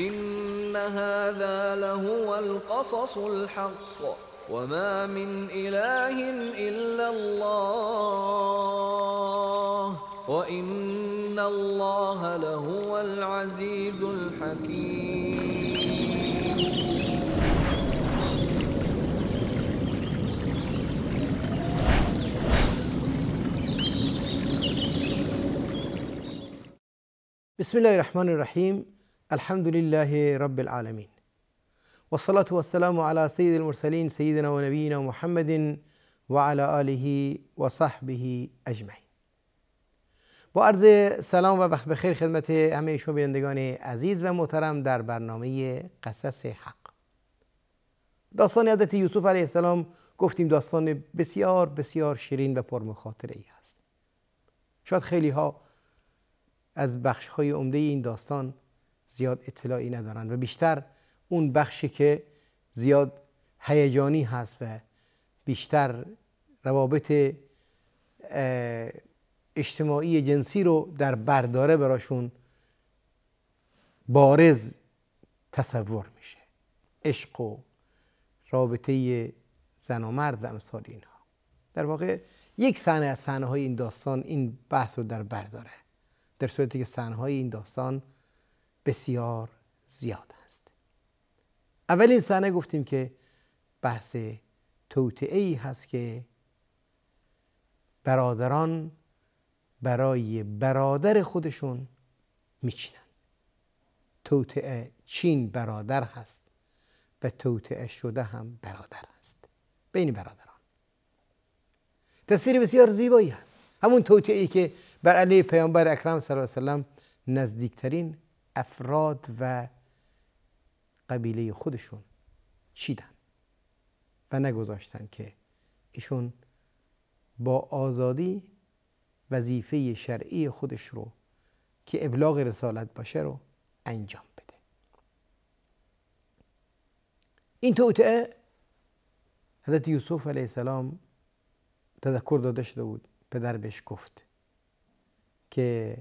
إن هذا لهو القصص الحق وما من إله إلا الله وإن الله لهو العزيز الحكيم. بسم الله الرحمن الرحیم. الحمد لله رب العالمین و الصلاة و السلام علی سید المرسلین سیدنا و نبینا محمد و علی آله و صحبه اجمعین. با عرض سلام و وقت بخیر خدمت همه شما بینندگان عزیز و محترم در برنامه قصص حق. داستان حضرت یوسف علیه السلام گفتیم داستان بسیار بسیار شیرین و پرمخاطره ای است. شاید خیلی ها از بخش های عمده این داستان زیاد اطلاعی ندارند و بیشتر اون بخشی که زیاد هیجانی هست و بیشتر روابط اجتماعی جنسی رو در بر داره براشون بارز تصور میشه. عشق و رابطه زن و مرد و امثال اینها. در واقع یک صحنه از صحنه‌های این داستان این بحث رو در بر داره، در صورتی که صحنه‌های این داستان بسیار زیاد است. اولین صحنه گفتیم که بحث توطئه‌ای هست که برادران برای برادر خودشون میچینن. توطئه چین برادر هست و توطئه شده هم برادر هست بین برادران. تصویر بسیار زیبایی هست. همون توطئه‌ای که بر علیه پیامبر اکرم صلی الله علیه و سلم نزدیکترین افراد و قبیله خودشون چیدن و نگذاشتن که ایشون با آزادی وظیفه شرعی خودش رو که ابلاغ رسالت باشه رو انجام بده. این توطئه حضرت یوسف علیه السلام تذکر داده شده بود. پدر بهش گفت که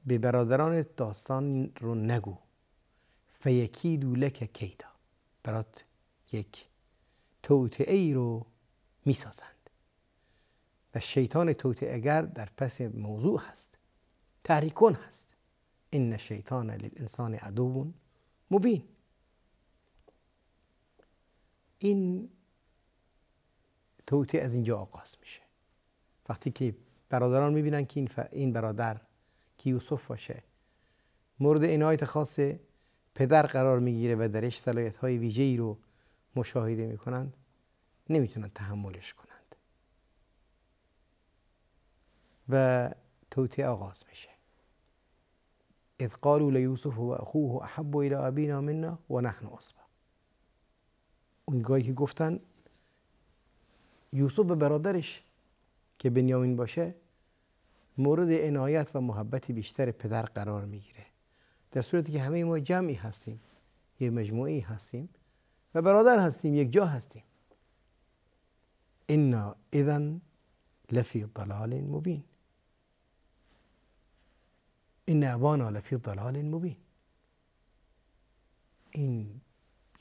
به برادران داستان رو نگو، فیکیدوا لک کیدا، برات یک توطئه‌ای رو میسازند و شیطان توطئه‌گر در پس موضوع هست، تحریک کن هست. ان شیطان للانسان عدو مبین. این توطئه از اینجا آغاز میشه. وقتی که برادران میبینن که این برادر که یوسف باشه مورد عنایت خاص پدر قرار میگیره و درش صلاحیت‌های ویژه‌ای رو مشاهده میکنند، نمیتونن تحملش کنند و توطئه آغاز میشه. اذ قالوا لیوسف و اخوه احب الی ابینا منا و نحن عصبه. اونگاهی که گفتن یوسف به برادرش که بنیامین باشه مورد عنایت و محبت بیشتر پدر قرار میگیره، در صورتی که همه ما جمعی هستیم، یه مجموعی هستیم و برادر هستیم، یک جا هستیم. انا اذا لفی ضلال مبین. ان ابانا لفی ضلال مبین. این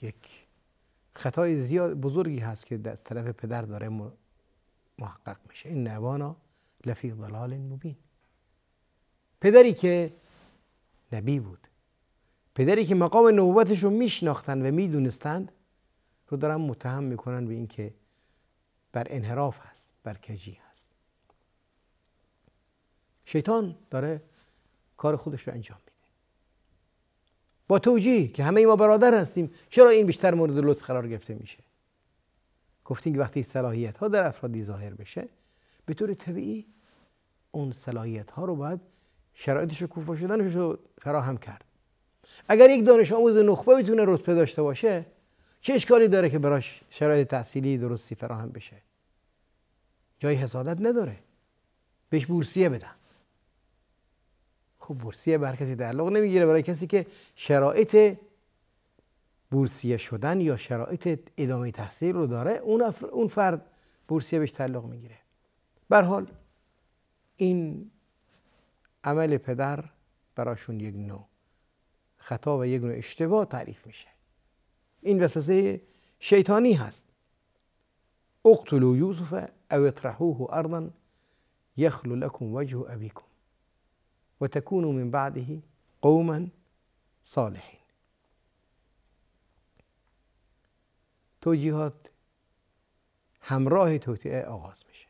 یک خطای زیاد بزرگی هست که از طرف پدر داره محقق میشه. ان ابانا لفی ضلال مبین. پدری که نبی بود، پدری که مقام نبوتش رو میشناختن و میدونستند رو دارن متهم میکنن به این که بر انحراف هست، بر کجی هست. شیطان داره کار خودش رو انجام میده با توجیه که همه ما برادر هستیم، چرا این بیشتر مورد لطف قرار گرفته میشه. گفتیم که وقتی صلاحیت ها در افرادی ظاهر بشه، به طور طبیعی اون صلاحیت ها رو باید شرایط شکوفا شدنش رو فراهم کرد. اگر یک دانش آموز نخبه میتونه رتبه داشته باشه، چه اشکالی داره که براش شرایط تحصیلی درستی فراهم بشه؟ جای حسادت نداره. بهش بورسیه بدن. خب بورسیه به هر کسی تعلق نمیگیره. برای کسی که شرایط بورسیه شدن یا شرایط ادامه تحصیل رو داره، اون فرد بورسیه بهش تعلق میگیره. به هر حال این عمل پدر براشون یک نوع خطا و یک نوع اشتباه تعریف میشه. این وسوسه شیطانی هست. اقتلوا یوسف او اطرحوه ارضا یخل لكم وجه ابیکم و تکونوا من بعده قوما صالحین. توجیهات همراه توطئه آغاز میشه.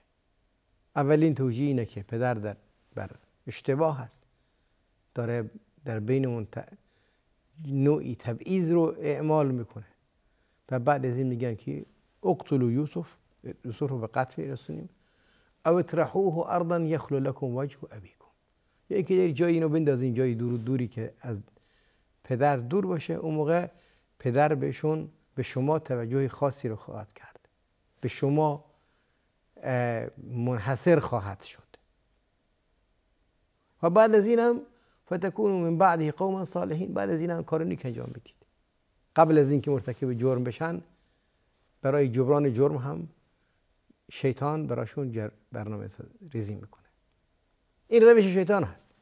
اولین توجیه اینه که پدر بر اشتباه هست، داره در بین اون نوعی تبعیض رو اعمال میکنه و بعد از این میگن که اقتلوا یوسف رو به قتل میرسونیم، او اطرحوه ارضا یخل لكم وجه ابیکم، یکی جایی اینو بندازین جایی دوری که از پدر دور باشه، اون موقع پدر به شما توجه خاصی رو خواهد کرد، به شما منحصر خواهد شد. و بعد از این هم فتکونوا من بعده قوما صالحین، بعد از این هم کار نیک انجام بدید. قبل از این که مرتکب جرم بشن، برای جبران جرم هم شیطان براشون برنامه ریزی میکنه. این روش شیطان هست.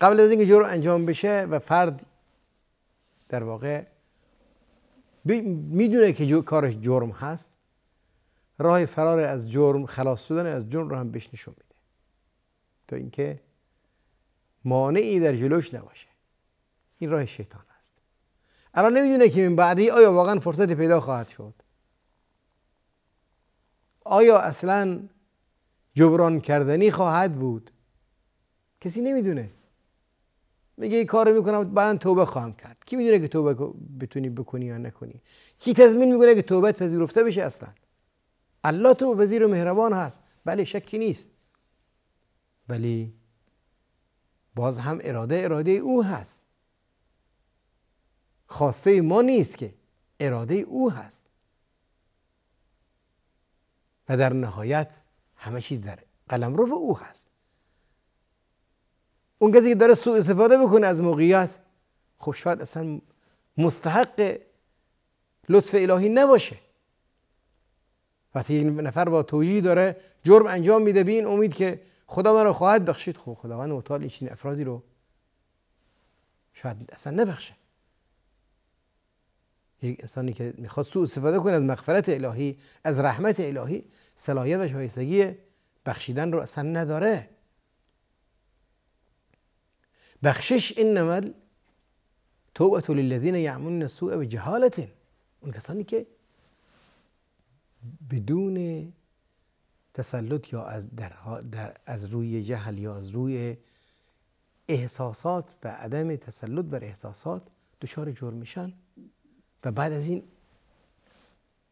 قبل از اینکه جرم انجام بشه و فرد در واقع میدونه که کارش جرم هست، راه فرار از جرم، خلاص شدن از جرم رو هم بهش نشون میده تا اینکه مانعی در جلوش نباشه. این راه شیطان است. الان نمیدونه که من بعدی آیا واقعا فرصت پیدا خواهد شد، آیا اصلا جبران کردنی خواهد بود. کسی نمیدونه. میگه این کارو میکنم بعداً توبه خواهم کرد. کی میدونه که توبه بتونی بکنی یا نکنی؟ کی تضمین میکنه که توبت پذیرفته بشه؟ اصلا الله توبه پذیر و مهربان هست، بله، شکی نیست، ولی باز هم اراده او هست. خواسته ما نیست که، اراده او هست و در نهایت همه چیز در قلمرو او هست. اون کسی که داره سوء استفاده بکنه از موقعیت، خب شاید اصلا مستحق لطف الهی نباشه. وقتی یک نفر با توجیه داره جرم انجام میده به این امید که خدا من رو خواهد بخشید، خب خداوند متعال این افرادی رو شاید اصلا نبخشه. یک انسانی که میخواد سوء استفاده کنه از مغفرت الهی، از رحمت الهی، صلاحیت و شایستگی بخشیدن رو اصلا نداره. بخشش انما توبة للذین یعملون السوء بجهالة، اون کسانی که بدون تسلط یا از روی جهل یا از روی احساسات و عدم تسلط بر احساسات دچار جرم میشن و بعد از این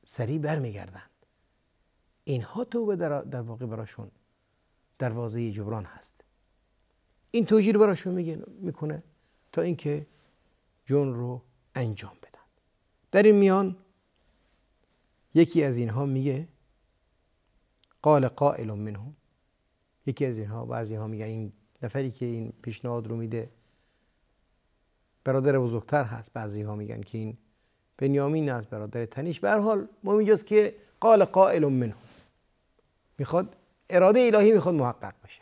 سریع برمیگردن، اینها توبه در واقع براشون دروازه جبران هست. این توجیه رو براشون میکنه تا اینکه جرم رو انجام بدن. در این میان یکی از اینها میگه قال قائل منهم، یکی از اینها، بعضی ها میگن این نفری که این پیشنهاد رو میده برادر بزرگتر هست، بعضی ها میگن که این بنیامین است، برادر تنیش. به هر حال ما اینجاست که قال قائل منهم، میخواد اراده الهی میخواد محقق بشه.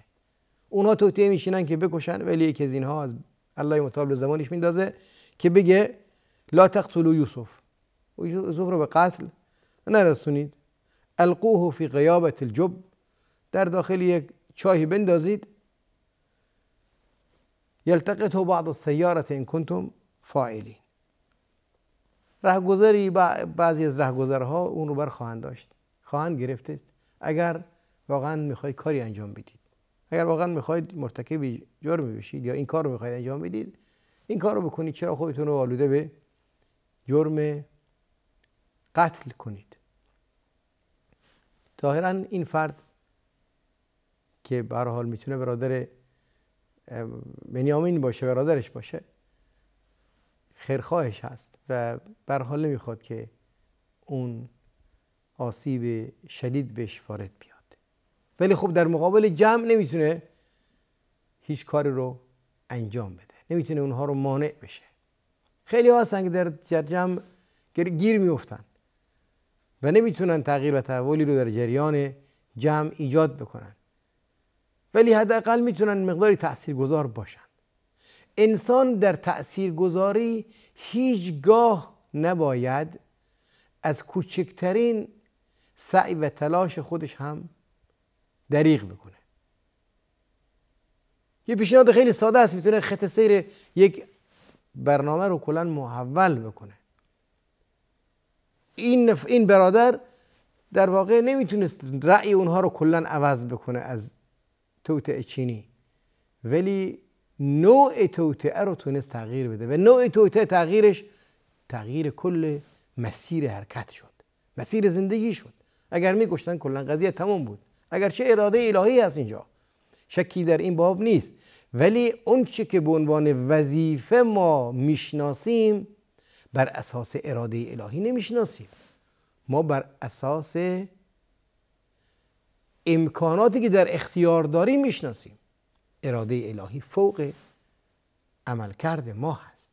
اونها توطئه میشینن که بکشن، ولی یکی از اینها از الله متعال به زمانش میندازه که بگه لا تقتلوا یوسف رو به قتل نرسونید، القوه فی غیابة الجب، در داخل یک چاهی بندازید، یلتقطه بعض السیارة ان کنتم فاعلین، رهگذری بعضی از رهگذرها اون رو خواهند داشت، خواهند گرفتید اگر واقعا میخواید کاری انجام بدید، اگر واقعا میخواید مرتکب جرمی بشید یا این کار رو میخواید انجام بدید، این کار رو بکنید، چرا خودتون رو آلوده به جرم قتل کنید. ظاهرا این فرد که به هر حال میتونه برادر بنیامین باشه، برادرش باشه، خیرخواهش هست و به هر حال نمیخواد که اون آسیب شدید بهش وارد بیاد، ولی خب در مقابل جمع نمیتونه هیچ کاری رو انجام بده، نمیتونه اونها رو مانع بشه. خیلی ها هستن که در جمع گیر میفتن و نمیتونن تغییر و تحولی رو در جریان جمع ایجاد بکنن، ولی حداقل میتونن مقداری تاثیرگذار باشن. انسان در تأثیرگذاری هیچگاه نباید از کوچکترین سعی و تلاش خودش هم دریغ بکنه. یه پیشنهاد خیلی ساده است، میتونه خط سیر یک برنامه رو کلا محول بکنه. این برادر در واقع نمیتونست رأی اونها رو کلا عوض بکنه از توطئه چینی، ولی نوع توطئه رو تونست تغییر بده و نوع توطئه تغییرش تغییر کل مسیر حرکت شد، مسیر زندگی شد. اگر میکشتن کلا قضیه تمام بود، اگرچه اراده الهی هست اینجا، شکی در این باب نیست، ولی اون چه که به عنوان وظیفه ما میشناسیم بر اساس اراده الهی نمیشناسیم. ما بر اساس امکاناتی که در اختیار داریم میشناسیم. اراده الهی فوق عملکرد ما هست.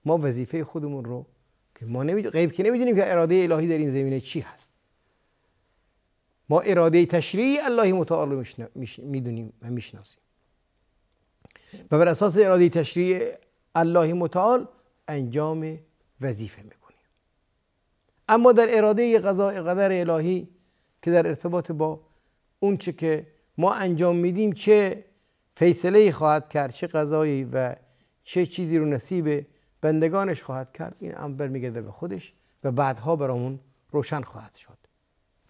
ما وظیفه خودمون رو که ما غیب که نمیدونیم که اراده الهی در این زمینه چی هست. ما اراده تشریعی الله متعال رو میدونیم و میشناسیم و بر اساس اراده تشریعی الله متعال انجام وظیفه میکنیم. اما در اراده قضاء قدر الهی که در ارتباط با اون چه که ما انجام میدیم چه فیصله خواهد کرد، چه قضایی و چه چیزی رو نصیب بندگانش خواهد کرد، این امر برمیگرده به خودش و بعدها برامون روشن خواهد شد.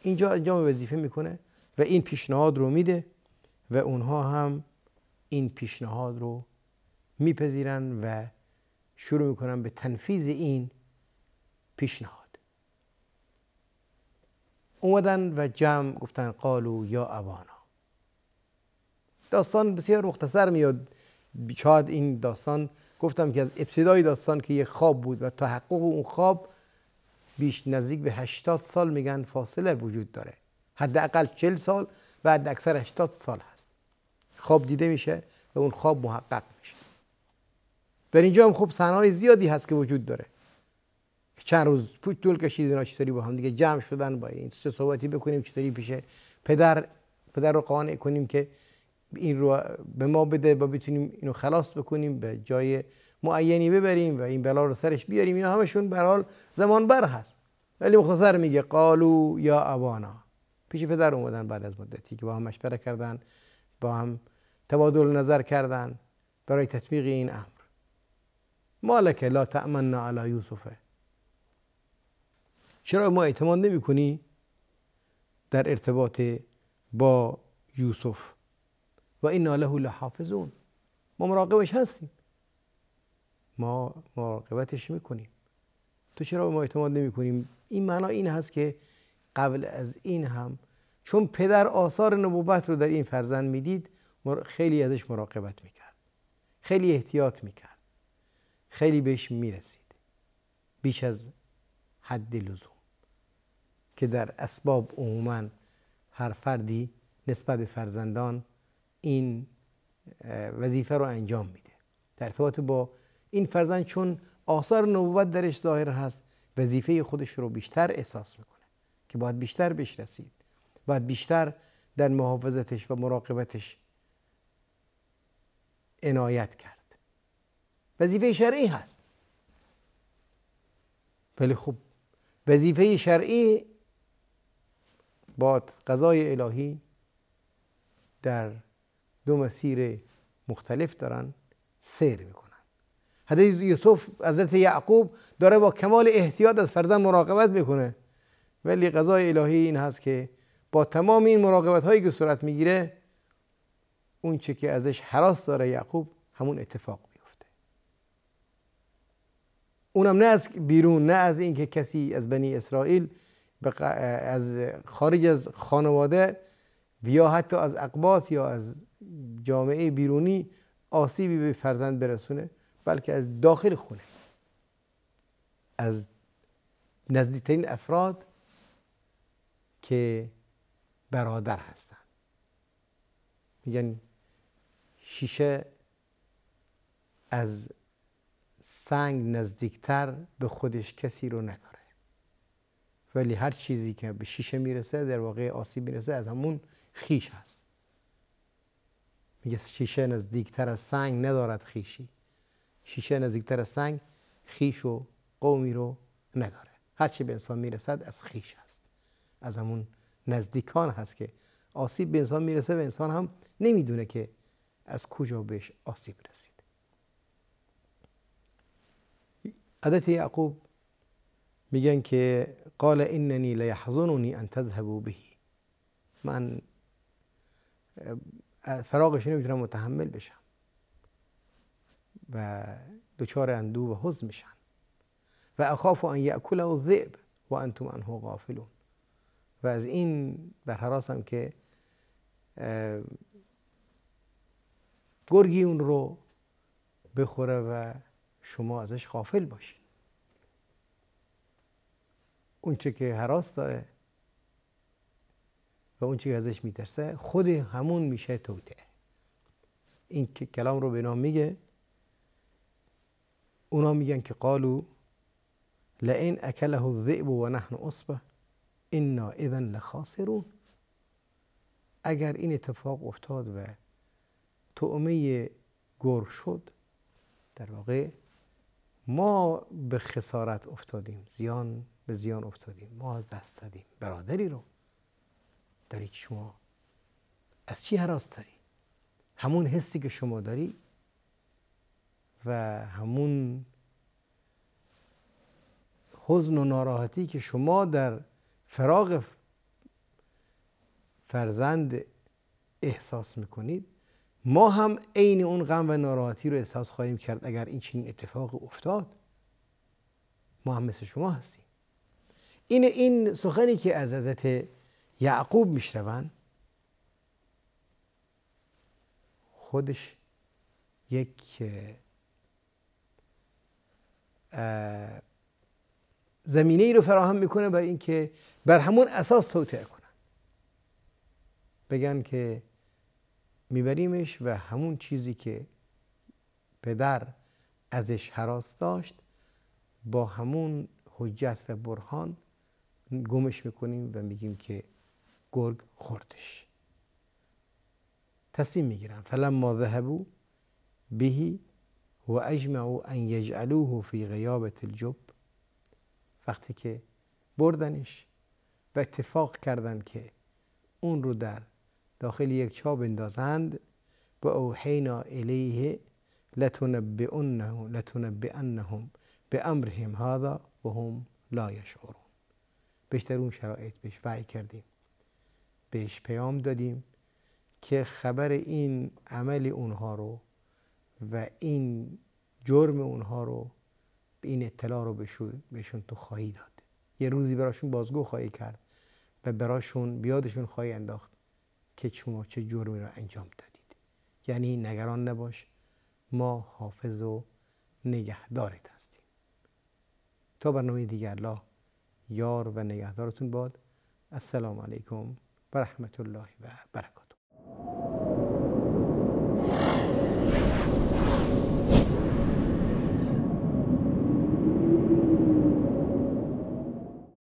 اینجا انجام وظیفه میکنه و این پیشنهاد رو میده و اونها هم این پیشنهاد رو میپذیرن و شروع میکنن به تنفیذ این پیشنهاد. اومدن و جمع گفتن قالوا یا ابانا. داستان بسیار مختصر میاد. شاید این داستان گفتم که از ابتدای داستان که یک خواب بود و تحقق اون خواب بیش نزدیک به 80 سال میگن فاصله وجود داره. حداقل 40 سال و حد اکثر 80 سال هست. خواب دیده میشه و اون خواب محقق میشه. در اینجا هم خب صحنه‌های زیادی هست که وجود داره. چند روز طول کشید اینا چطوری با هم دیگه جمع شدن، با این چه صحبتی بکنیم، چطوری پیش پدر رو قانع کنیم که این رو به ما بده و بتونیم اینو خلاص بکنیم، به جای معینی ببریم و این بلا رو سرش بیاریم. اینا همشون به هر حال زمان بر هست. ولی مختصر میگه قالوا یا ابانا. پیش پدر اومدن بعد از مدتی که با هم مشوره کردن، با هم تبادل نظر کردن برای تطبیق این امر. مالک لا تأمنا علی یوسف. چرا ما اعتماد نمی کنی در ارتباط با یوسف؟ و انا له لحافظون. ما مراقبش هستیم، ما مراقبتش میکنیم. تو چرا ما اعتماد نمی کنیم؟ این معنا این هست که قبل از این هم چون پدر آثار نبوت رو در این فرزند میدید، خیلی ازش مراقبت میکرد، خیلی احتیاط میکرد، خیلی بهش میرسید بیش از حد لزوم که در اسباب عموما هر فردی نسبت به فرزندان این وظیفه رو انجام میده. در ارتباط با این فرزند چون آثار نبوت درش ظاهر هست، وظیفه خودش رو بیشتر احساس میکنه که باید بیشتر بهش رسید، باید بیشتر در محافظتش و مراقبتش عنایت کرد. وظیفه شرعی هست. ولی خب وظیفه شرعی با قضای الهی در دو مسیر مختلف دارن سیر میکنن. حضرت یوسف، حضرت یعقوب داره با کمال احتیاط از فرزند مراقبت میکنه، ولی قضای الهی این هست که با تمام این مراقبت هایی که صورت میگیره، اون چه که ازش هراس داره یعقوب همون اتفاق میفته. اونم نه از بیرون، نه از این که کسی از بنی اسرائیل از خارج از خانواده یا حتی از اقباط یا از جامعه بیرونی آسیبی به فرزند برسونه، بلکه از داخل خونه، از نزدیکترین افراد که برادر هستن. میگن شیشه از سنگ نزدیکتر به خودش کسی رو نداره، ولی هر چیزی که به شیشه میرسه در واقع آسیب میرسه از همون خیش هست. میگه شیشه نزدیکتر از سنگ ندارد خیشی. شیشه نزدیکتر از سنگ خیش و قومی رو نداره. هرچی به انسان میرسد از خیش هست، از همون نزدیکان هست که آسیب به انسان میرسه و انسان هم نمیدونه که از کجا بهش آسیب رسید. عادت یعقوب میگن که قال اننی لیحزننی ان تذهبوا به، من فراقش نمیتونم متحمل بشم و دچار اندوه و حزن میشن. و اخاف ان یأکله الذئب و انتم عنه غافلون، و از این بر حراسم که گرگی اون رو بخوره و شما ازش غافل باشید. اون چه که هراس داره و اون چه که ازش میترسه خود همون میشه توطئه. این که کلام رو به نام میگه، اونا میگن که قالوا لئن اکله الذئب و نحن عصبه انا اذا لخاسرون. اگر این اتفاق افتاد و طعمه گرگ شد، در واقع ما به خسارت افتادیم، زیان به زیان افتادیم، ما از دست دادیم برادری رو. دارید شما از چی هراس داری؟ همون حسی که شما داری و همون حزن و ناراحتی که شما در فراق فرزند احساس میکنید، ما هم عین اون غم و ناراحتی رو احساس خواهیم کرد اگر این چنین اتفاق افتاد. ما هم مثل شما هستیم. این سخنی که از حضرت یعقوب میشنون خودش یک زمینه ای رو فراهم میکنه برای اینکه بر همون اساس توطئه کنن، بگن که میبریمش و همون چیزی که پدر ازش هراس داشت با همون حجت و برهان گمش میکنیم و میگیم که گرگ خوردش. تصمیم میگیرن فلما ذهبوا به و اجمعوا ان یجعلوه فی غیابة الجب، وقتی که بردنش و اتفاق کردن که اون رو در داخل یک چاه بندازند، و اوحینا الیه لتنبئنهم بامرهم هذا و هم لا یشعرون. بهش در اون شرایط بهش وحی کردیم، بهش پیام دادیم که خبر این عمل اونها رو و این جرم اونها رو، به این اطلاع رو بهشون تو خواهی داد. یه روزی براشون بازگو خواهی کرد و براشون بیادشون خواهی انداخت که شما چه جرمی رو انجام دادید. یعنی نگران نباش، ما حافظ و نگهدارت هستیم. تا برنامه دیگر، الله یار و نگهدارتون باد. السلام علیکم و رحمت الله و برکاته.